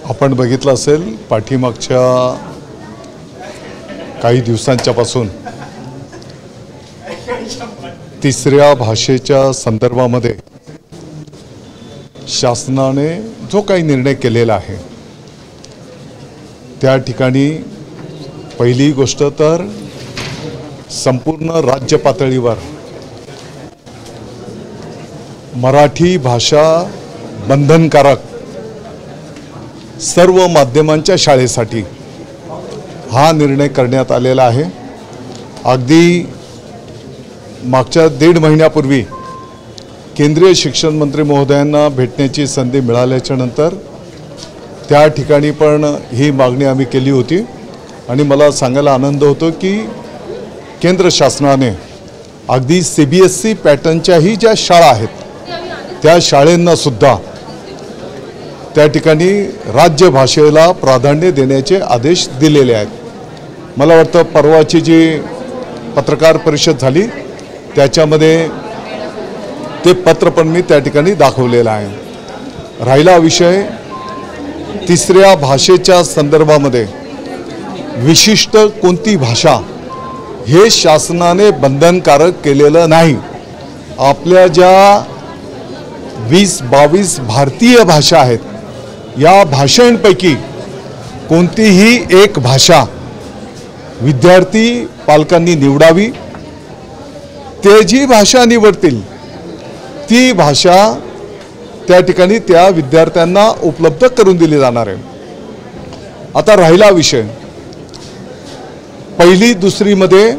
आपण बघितलं असेल पाठीमागच्या काही दिवसांच्यापासून तिसऱ्या भाषेच्या संदर्भामध्ये शासनाने जो काही निर्णय केलेला आहे त्या ठिकाणी पहिली गोष्ट तर संपूर्ण राज्य पातळीवर मराठी भाषा बंधनकारक सर्व माध्यमांच्या शाळेसाठी हा निर्णय करण्यात आलेला आहे। अगदी मागच्या 1.5 महिन्यापूर्वी केंद्रीय शिक्षण मंत्री महोदयांना भेटण्याची संधी मिळाल्याच्या नंतर त्या ठिकाणी पण ही मागणी आम्ही केली होती आणि मला सांगायला आनंद होतो की केंद्र शासनाने अगदी CBSE पॅटर्नच्याही ज्या शाळा आहेत त्या शाळांना सुद्धा त्या ठिकाणी राज्य भाषेला प्राधान्य देण्याचे आदेश दिलेले आहेत। मला वाटतं परवाची जी पत्रकार परिषद झाली त्याच्यामध्ये ते पत्र पण मी त्या ठिकाणी दाखवलेलं आहे। राहिला विषय तिसऱ्या भाषेच्या संदर्भामध्ये विशिष्ट कोणती भाषा हे शासनाने बंधनकारक केलेलं नाही। आपल्या ज्या 20-22 भारतीय भाषा आहेत या भाषांपैकी कोणतीही एक भाषा विद्यार्थी पालकांनी निवडावी। ते जी भाषा निवडतील ती भाषा त्या ठिकाणी त्या विद्यार्थ्यांना उपलब्ध करून दिली जाणार आहे। आता राहिला विषय पहिली दुसरीमध्ये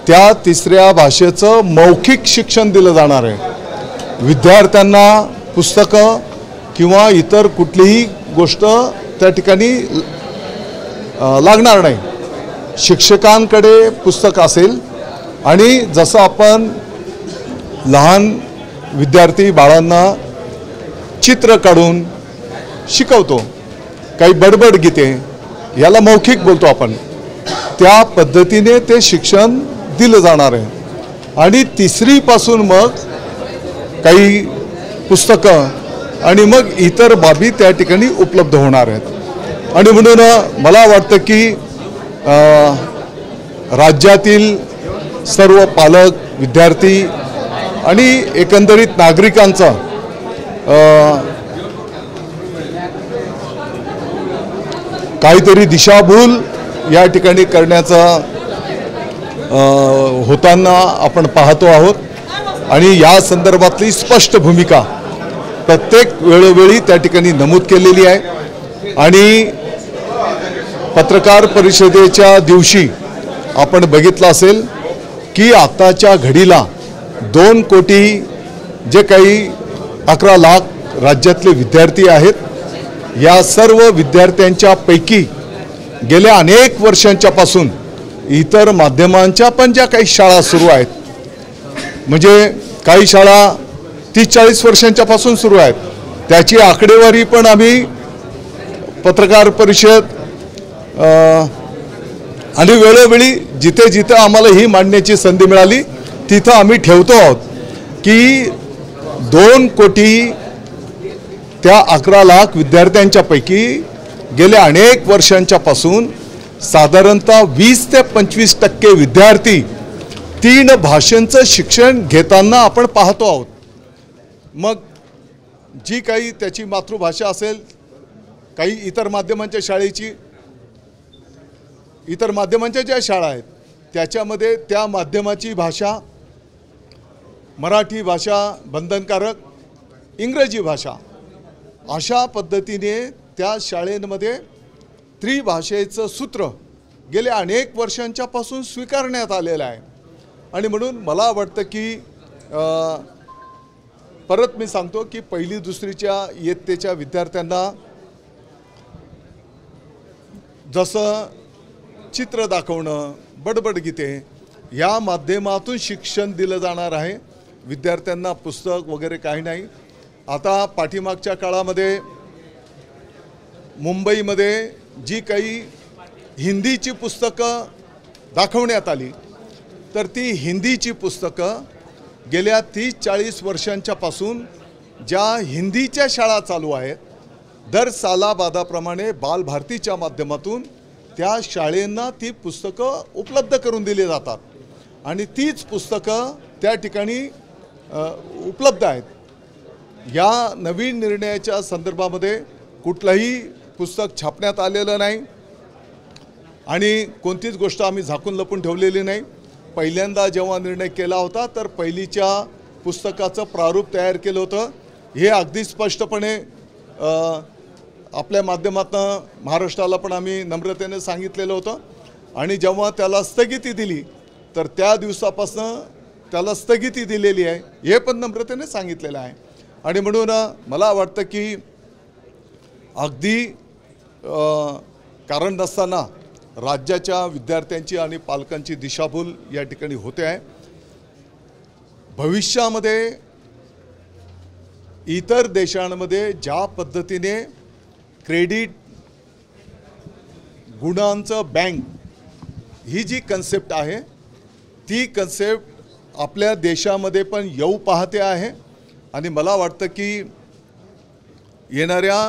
त्या तिसऱ्या भाषेचं मौखिक शिक्षण दिलं जाणार आहे। विद्यार्थ्यांना पुस्तकं किंवा इतर कुठलीही गोष्ट त्या ठिकाणी लागणार नाही। शिक्षकांकडे पुस्तक असेल आणि जसं आपण लहान विद्यार्थी बाळांना चित्र काढून शिकवतो, काही बडबड गीते याला मौखिक बोलतो आपण, त्या पद्धतीने ते शिक्षण दिलं जाणार आहे। आणि तिसरीपासून मग काही पुस्तकं आणि मग इतर बाबी त्या ठिकाणी उपलब्ध होणार आहेत। आणि म्हणून मला वाटतं की राज्यातील सर्व पालक विद्यार्थी आणि एकंदरीत नागरिकांचा काहीतरी दिशाभूल या ठिकाणी करण्याचा होताना आपण पाहतो आहोत आणि या संदर्भातली स्पष्ट भूमिका प्रत्येक वेळोवेळी त्या ठिकाणी नमूद केलेली आहे। आणि पत्रकार परिषदेच्या दिवशी आपण बघितलं असेल की आताच्या घडीला 2 कोटी जे काही 11 लाख राज्यातले विद्यार्थी आहेत या सर्व विद्यार्थ्यांच्या पैकी गेल्या अनेक वर्षांच्यापासून इतर माध्यमांच्या पण ज्या काही शाळा सुरू आहेत, म्हणजे काही शाळा 30-40 वर्षांच्यापासून सुरू आहेत, त्याची आकडेवारी पण आम्ही पत्रकार परिषद आणि वेळोवेळी जिथे जिथे आम्हाला ही मांडण्याची संधी मिळाली तिथं आम्ही ठेवतो आहोत की 2 कोटी त्या 11 लाख विद्यार्थ्यांच्या पैकी गेल्या अनेक वर्षांच्यापासून साधारणतः 20 ते 25% विद्यार्थी 3 भाषांचं शिक्षण घेताना आपण पाहतो आहोत। मग जी काही त्याची मातृभाषा असेल, काही इतर माध्यमांच्या शाळेची, इतर माध्यमांच्या ज्या शाळा आहेत त्याच्यामध्ये त्या माध्यमाची भाषा मराठी भाषा बंधनकारक, इंग्रजी भाषा अशा पद्धतीने त्या शाळेमध्ये त्रिभाषेचं सूत्र गेल्या अनेक वर्षांच्यापासून स्वीकारण्यात आलेलं आहे। आणि म्हणून मला वाटतं की परत मी सांगतो की पहिली दुसरीच्या इयत्तेच्या विद्यार्थ्यांना जसं चित्र दाखवणं, बडबड गीते या माध्यमातून शिक्षण दिलं जाणार आहे। विद्यार्थ्यांना पुस्तक वगैरे काही नाही। आता पाठीमागच्या काळामध्ये मुंबईमध्ये जी काही हिंदीची पुस्तकं दाखवण्यात आली तर ती हिंदीची पुस्तकं गेल्या 30-40 वर्षांच्यापासून ज्या हिंदीच्या शाळा चालू आहेत दर सालाबादाप्रमाणे बालभारतीच्या माध्यमातून त्या शाळेंना ती पुस्तकं उपलब्ध करून दिली जातात आणि तीच पुस्तकं त्या ठिकाणी उपलब्ध आहेत. या नवीन निर्णयाच्या संदर्भामध्ये कुठलंही पुस्तक छापण्यात आलेलं नाही आणि कोणतीच गोष्ट आम्ही झाकून लपून ठेवलेली नाही. पहिल्यांदा जेव्हा निर्णय केला होता तर पहिलीच्या पुस्तकाचं प्रारूप तयार केलं होतं. हे अगदी स्पष्टपणे आपल्या माध्यमातून महाराष्ट्राला पण आम्ही नम्रतेने सांगितलेलं होतं आणि जेव्हा त्याला स्थगिती दिली तर त्या दिवसापासून त्याला स्थगिती दिलेली आहे हे पण नम्रतेने सांगितलेलं आहे. आणि म्हणून मला वाटतं की अगदी कारण नसताना राज्याच्या विद्यार्थ्यांची आणि पालकांची दिशाभूल या ठिकाणी होते आहे. भविष्यामध्ये इतर देशांमध्ये ज्या पद्धतीने क्रेडिट गुणांचं बँक ही जी कन्सेप्ट आहे ती कन्सेप्ट आपल्या देशामध्ये पण येऊ पाहते आहे आणि मला वाटतं की येणाऱ्या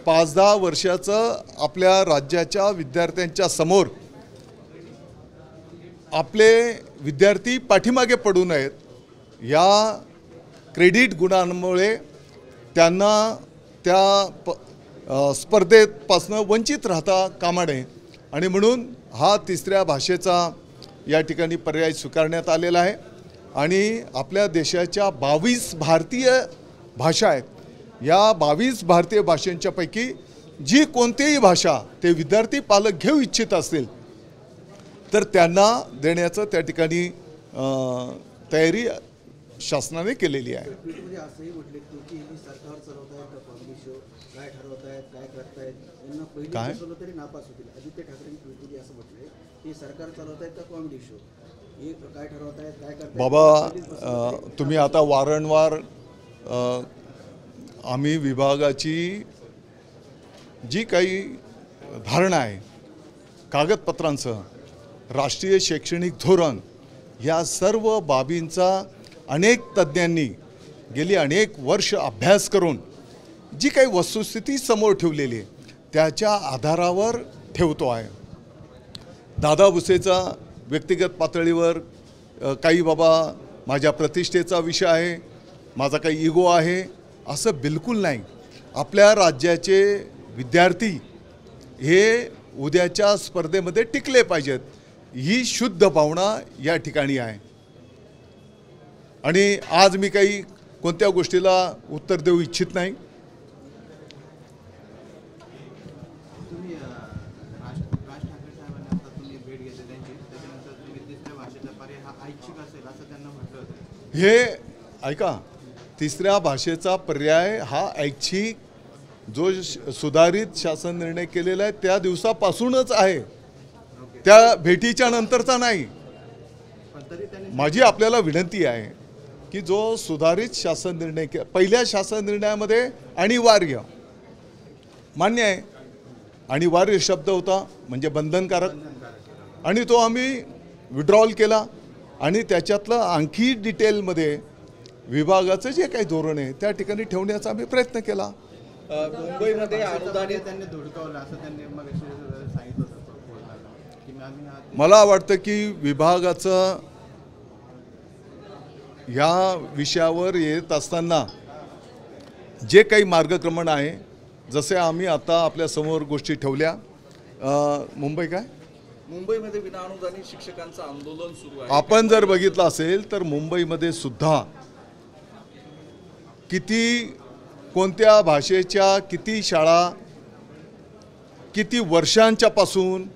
5-10 वर्षाचं आपल्या राज्याच्या विद्यार्थ्यांच्या समोर आपले विद्यार्थी पाठीमागे पडू नयेत. या क्रेडिट गुणांमुळे त्यांना त्या स्पर्धेपासून वंचित राहता कामा नये आणि म्हणून हा तिसऱ्या भाषेचा या ठिकाणी पर्याय स्वीकारण्यात आलेला आहे. आणि आपल्या देशाच्या 22 भारतीय भाषा आहेत. या 22 भारतीय भाषांच्यापैकी जी कोणतीही भाषा ते विद्यार्थी पालक घेऊ इच्छित असतील तर त्यांना देण्याचं त्या ठिकाणी तयारी शासनाने केलेली आहे. असंही म्हटले की सरकार चालवतायत कॉमेडी शो काय ठरवतायत काय करतायत यांना पहिली बसवलं तरी नापास होतील. आदित्य ठाकरेंनी ट्विटमध्ये असं म्हटलंय की सरकार चालवतायत का कॉमेडी शो हे काय ठरवतायत काय करतायत. बाबा तुम्ही आता वारंवार आम्ही विभागाची जी काही धारणा आहे कागदपत्रांसह राष्ट्रीय शैक्षणिक धोरण या सर्व बाबींचा अनेक तज्ज्ञांनी गेली अनेक वर्ष अभ्यास करून जी काही वस्तुस्थिती समोर ठेवलेली आहे त्याच्या आधारावर ठेवतो आहे. दादा भुसेचा व्यक्तिगत पातळीवर काही बाबा माझ्या प्रतिष्ठेचा विषय आहे माझा काही इगो आहे असं बिलकुल नाही. आपल्या राज्याचे विद्यार्थी हे उद्याच्या स्पर्धेमध्ये टिकले पाहिजेत ही शुद्ध भावना या ठिकाणी आहे. आणि आज मी काही कोणत्या गोष्टीला उत्तर देऊ इच्छित नाही. तुम्ही राज ठाकरे साहेबांना आता तुम्ही भेट घेतली त्यांची त्याच्यानंतर तुम्ही तिसऱ्या भाषेचा पर्याय हा ऐच्छिक असेल असं त्यांना म्हटलं होतं. हे ऐका तिसऱ्या भाषेचा पर्याय हा ऐच्छिक जो सुधारित शासन निर्णय केलेला आहे त्या दिवसापासूनच आहे त्या भेटीच्या नंतरचा नाही. माझी आपल्याला विनंती आहे की जो सुधारित शासन निर्णय पहिल्या शासन निर्णयामध्ये अनिवार्य मान्य आहे अनिवार्य शब्द होता म्हणजे बंधनकारक आणि तो आम्ही विड्रॉल केला आणि त्याच्यातलं आणखी डिटेलमध्ये विभागाचं जे काही धोरण आहे त्या ठिकाणी ठेवण्याचा आम्ही प्रयत्न केला. मुंबईमध्ये अनुदानित त्यांनी धुडकावलं असं त्यांनी मग सांगितलं की मला वाटतं की विभागाचं या विषयावर येत असताना जे काही मार्गक्रमण आहे जसे आम्ही आता आपल्या समोर गोष्टी ठेवल्या. मुंबईमध्ये विनाअनुदानित शिक्षकांचं आंदोलन सुरू आहे. आपण जर बघितलं असेल तर मुंबईमध्ये सुद्धा किती कोणत्या भाषेच्या किती शाळा किती वर्षांच्या पासून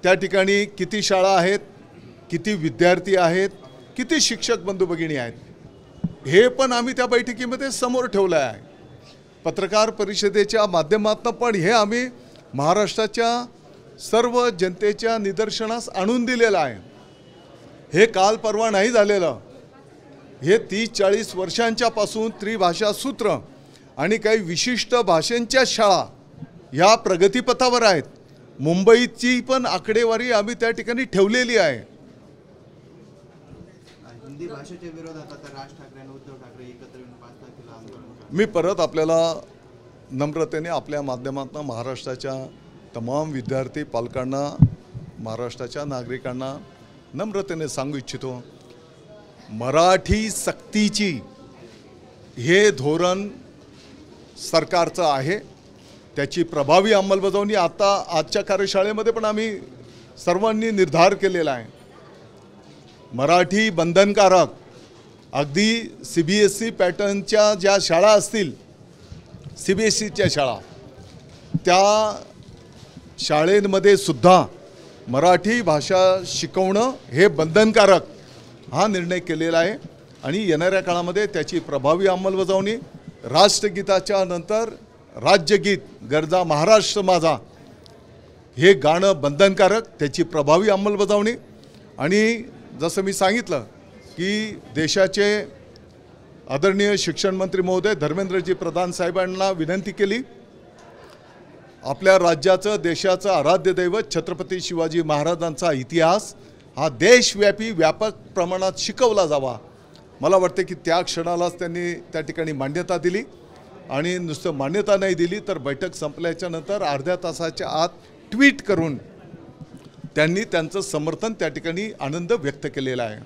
त्या ठिकाणी किती शाळा आहेत किती विद्यार्थी आहेत किती शिक्षक बंधू भगिनी आहेत हे पण आम्ही त्या बैठकीमध्ये समोर ठेवलं आहे. पत्रकार परिषदेच्या माध्यमातून पण हे आम्ही महाराष्ट्राच्या सर्व जनतेच्या निदर्शनास आणून दिलेलं आहे. हे काल परवा नाही झालेलं. हे 30-40 वर्षांच्या पासून त्रिभाषा सूत्र आणि काही विशिष्ट भाषांच्या शाळा या प्रगतीपथावर आहेत. मुंबईची पण आकडेवारी आम्ही त्या ठिकाणी ठेवलेली आहे. हिंदी भाषेच्या विरोधात आता राज ठाकरे आणि उद्धव ठाकरे एकत्र येऊन 5 तारखेला आंदोलन. मी परत आपल्याला नम्रतेने आपल्या माध्यमातून महाराष्ट्राच्या तमाम विद्यार्थी पालकांना, महाराष्ट्राच्या नागरिकांना नम्रतेने सांगू इच्छितो, मराठी सक्तीची हे धोरण सरकारचं आहे. त्याची प्रभावी अंमलबजावणी आजच्या कार्यशाळेमध्ये पण आम्ही सर्वांनी निर्धार केलेला आहे. मराठी बंधनकारक, अगदी CBSE पॅटर्नच्या ज्या शाळा असतील, CBSEच्या शाळा, त्या शाळेमध्ये सुद्धा मराठी भाषा शिकवणं हे बंधनकारक हा निर्णय केलेला आहे. आणि येणाऱ्या काळामध्ये त्याची प्रभावी अंमलबजावणी, राष्ट्रगीताच्या नंतर राज्यगीत गरजा महाराष्ट्र माझा हे गाणं बंधनकारक, त्याची प्रभावी अंमलबजावणी. आणि जसं मी सांगितलं की देशाचे आदरणीय शिक्षण मंत्री महोदय धर्मेंद्रजी प्रधान साहेबांना विनंती केली, आपल्या राज्याचं, देशाचं आराध्य दैवत छत्रपती शिवाजी महाराजांचा इतिहास हा देशव्यापी व्यापक प्रमाणात शिकवला जावा. मला वाटते की त्या क्षणालाच त्यांनी त्या ठिकाणी मान्यता दिली. आणि नुसतं मान्यता नाही दिली तर बैठक संपल्याच्या नंतर अर्ध्या तासाच्या आत ट्विट करून त्यांनी त्यांचं समर्थन त्या ठिकाणी आनंद व्यक्त केलेला आहे.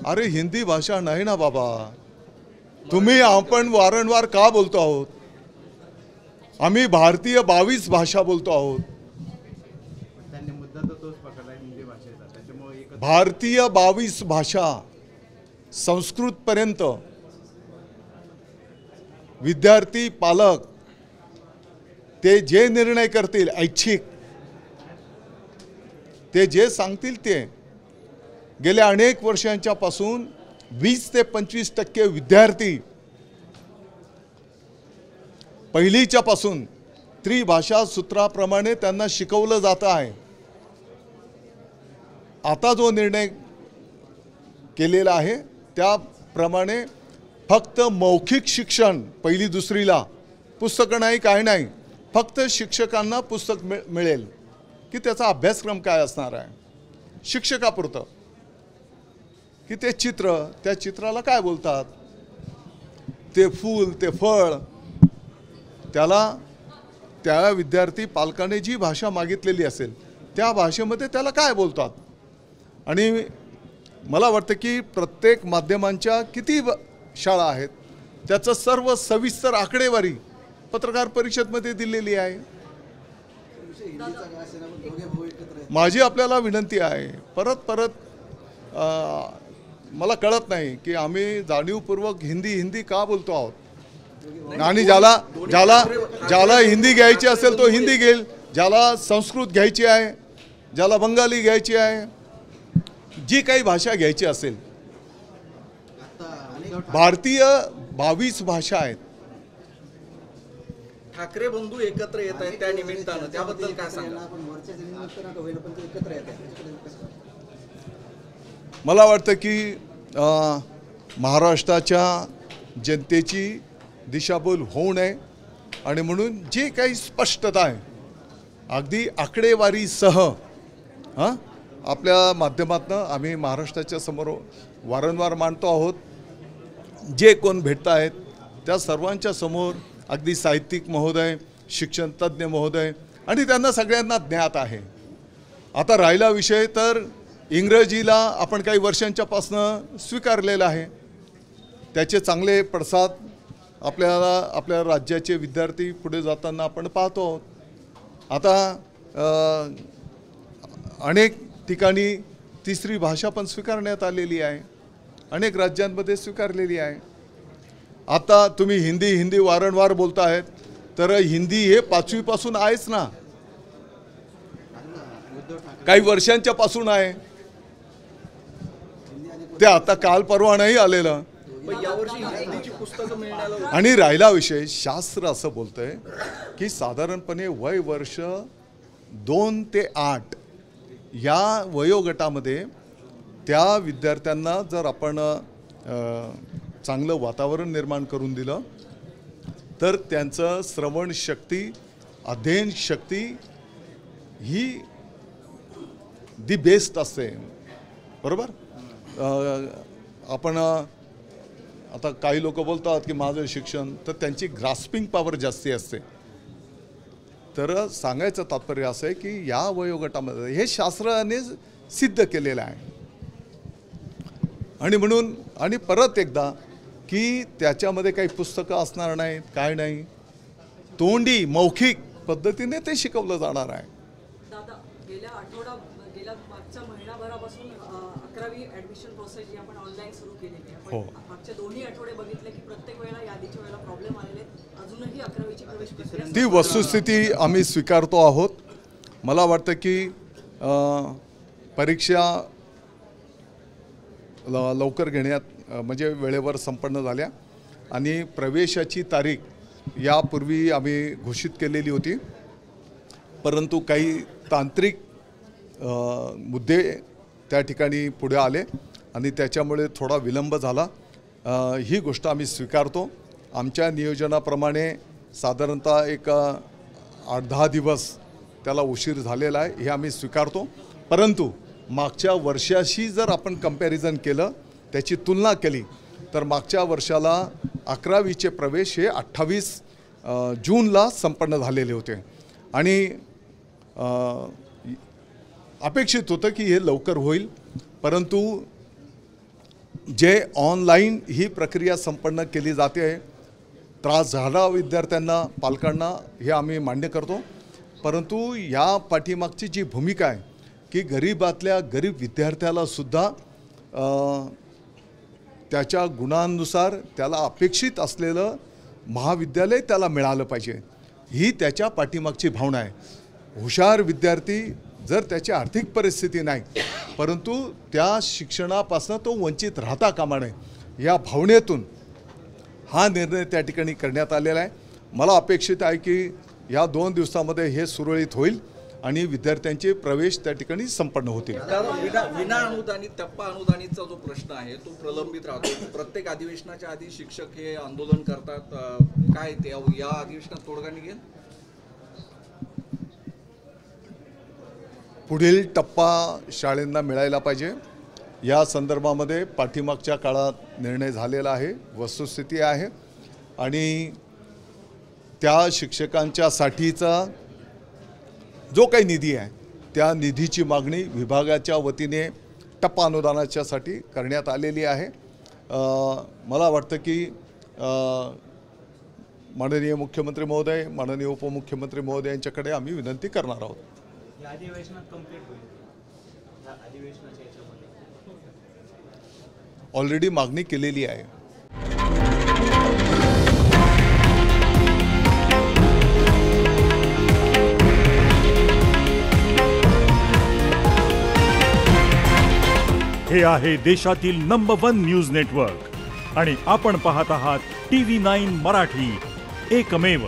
अरे हिंदी भाषा नाही ना बाबा, तुम्ही आपण वारंवार का बोलतो आहोत? आम्ही भारतीय 22 भाषा बोलतो आहोत. भारतीय 22 भाषा संस्कृतपर्यंत विद्यार्थी पालक ते जे निर्णय करतील, ऐच्छिक ते जे सांगतील ते. गेल्या अनेक वर्षांच्या पासून 20 ते 25% विद्यार्थी पहिलीच्या पासून त्रिभाषा सूत्राप्रमाणे त्यांना शिकवलं जातं आहे. आता जो निर्णय केलेला आहे त्याप्रमाणे फक्त मौखिक शिक्षण पहिली दुसरीला, पुस्तकं नाही, काय नाही, फक्त शिक्षकांना पुस्तक मिळेल की त्याचा अभ्यासक्रम काय असणार आहे, शिक्षकापुरतं. की ते चित्र, त्या चित्राला काय बोलतात, ते फूल, ते फळ, त्याला त्या विद्यार्थी पालकाने जी भाषा मागितलेली असेल त्या भाषेमध्ये त्याला काय बोलतात. आणि मला वाटतं की प्रत्येक माध्यमांच्या किती शाळा आहेत त्याचं सर्व सविस्तर आकडेवारी पत्रकार परिषदेमध्ये दिलेली आहे. माझी आपल्याला विनंती आहे, परत मला कळत नाही की आम्ही जाणीवपूर्वक हिंदी का बोलतो आहोत. आणि ज्याला हिंदी घ्यायची असेल तो हिंदी घेईल, ज्याला संस्कृत घ्यायची आहे, ज्याला बंगाली घ्यायची आहे, जी काही भाषा घ्यायची असेल. भारतीय 22 भाषा आहेत. ठाकरे बंधू एकत्र येत आहेत त्या निमित्तानं, त्याबद्दल काय सांगा? मला वाटतं की महाराष्ट्राच्या जनतेची दिशाभूल होऊ नये आणि म्हणून जे काही स्पष्टता आहे अगदी आकडेवारीसह आपल्या माध्यमातून आम्ही महाराष्ट्राच्या समोर वारंवार मांडतो आहोत. जे कोण भेटत आहेत त्या सर्वांच्या समोर अगदी साहित्यिक महोदय, शिक्षण तज्ज्ञ महोदय आणि त्यांना सगळ्यांना ज्ञात आहे. आता राहिला विषय तर इंग्रजीला आपण काही वर्षांच्यापासून स्वीकारलेला आहे, त्याचे चांगले पडसाद आपल्या राज्याचे विद्यार्थी पुढे जाताना आपण पाहतो आहोत. आता अनेक ठिकाणी तिसरी भाषा पण स्वीकारण्यात आलेली आहे, अनेक राज्यांमध्ये स्वीकारलेली आहे. आता तुम्ही हिंदी वारंवार बोलतायत तर हिंदी हे 5वी पासून आहेच ना, काही वर्षांच्या पासून आहे, ते आता काल परवा नाही आलेलं. आणि राहिला विषय, शास्त्र असं बोलतंय की साधारणपणे वय वर्ष 2 ते 8 या वयोगटामध्ये त्या विद्यार्थ्यांना जर आपण चांगलं वातावरण निर्माण करून दिलं तर त्यांचं श्रवण शक्ती, अध्ययन शक्ती ही दी बेस्ट असते. बरोबर. आपण आता काही लोक बोलतात की माझं शिक्षण, तर त्यांची ग्रास्पिंग पॉवर जास्ती असते. तर सांगायचं तात्पर्य असं आहे की या वयोगटामध्ये हे शास्त्राने सिद्ध केलेलं आहे. आणि म्हणून आणि परत एकदा की त्याच्यामध्ये काही पुस्तकं असणार नाहीत, काय नाही, तोंडी मौखिक पद्धतीने ते शिकवलं जाणार आहे. दादा, गेल्या मागच्या महिनाभरापासून 11वी ॲडमिशन प्रोसेस जी आपण ऑनलाईन सुरू केलेली आहे. हो. मागचे 2 आठवडे बघितले की प्रत्येक वेळेला यादीच्या वेळेला प्रॉब्लेम आलेले, अजूनही 11वीची प्रवेश प्रक्रिया ती वस्तुस्थिती आम्ही स्वीकारतो आहोत. मला वाटतं की परीक्षा लवकर घेण्यात म्हणजे वेळेवर संपन्न झाल्या आणि प्रवेशाची तारीख यापूर्वी आम्ही घोषित केलेली होती, परंतु काही तांत्रिक मुद्दे त्या ठिकाणी पुढे आले आणि त्याच्यामुळे थोडा विलंब झाला. ही गोष्ट आम्ही स्वीकारतो. आमच्या नियोजनाप्रमाणे साधारणतः एक 8-10 दिवस त्याला उशीर झालेला आहे, हे आम्ही स्वीकारतो. परंतु मागच्या वर्षाशी जर आपण कंपॅरिझन केलं, त्याची तुलना केली, तर मागच्या वर्षाला 11वीचे प्रवेश हे 28 जूनला संपन्न झालेले होते आणि अपेक्षित होतं की हे लवकर होईल. परंतु जे ऑनलाईन ही प्रक्रिया संपन्न केली जाते, त्रास झाला विद्यार्थ्यांना, पालकांना, हे आम्ही मान्य करतो. परंतु या पाठीमागची जी भूमिका आहे की गरीबातल्या गरीब विद्यार्थ्याला सुद्धा त्याच्या गुणांनुसार त्याला अपेक्षित असलेलं महाविद्यालय त्याला मिळालं पाहिजे, ही त्याच्या पाठीमागची भावना आहे. हुशार विद्यार्थी जर त्याची आर्थिक परिस्थिती नाही, परंतु त्या शिक्षणापासून तो वंचित राहता कामा नये, या भावनेतून हा निर्णय त्या ठिकाणी करण्यात आलेला आहे. मला अपेक्षित आहे की या 2 दिवसामध्ये हे सुरळीत होईल आणि विद्यार्थ्यांचे प्रवेश त्या ठिकाणी संपन्न होतील. विना अनुदानित टप्पा अनुदानितचा जो प्रश्न आहे तो प्रलंबित राहतो. प्रत्येक अधिवेशनाच्या आधी शिक्षक हे आंदोलन करतात. काय ते या अधिवेशनात तोडगा निघेल? पुढील टप्पा शाळेंना मिळायला पाहिजे, या संदर्भामध्ये पाठीमागच्या काळात निर्णय झालेला आहे, वस्तुस्थिती आहे. आणि त्या शिक्षकांच्यासाठीचा जो काही निधी आहे, त्या निधीची मागणी विभागाच्या वतीने टप्पा अनुदानाच्यासाठी करण्यात आलेली आहे. मला वाटतं की माननीय मुख्यमंत्री महोदय, माननीय उपमुख्यमंत्री महोदय यांच्याकडे आम्ही विनंती करणार आहोत. या अधिवेशनात कंप्लीट होईल. या अधिवेशनाच्या याच्यामध्ये ऑलरेडी मागणी केलेली आहे. हे आहे देशातील नंबर 1 न्यूज नेटवर्क आणि आपण पाहत आहात TV9 मराठी, एकमेव.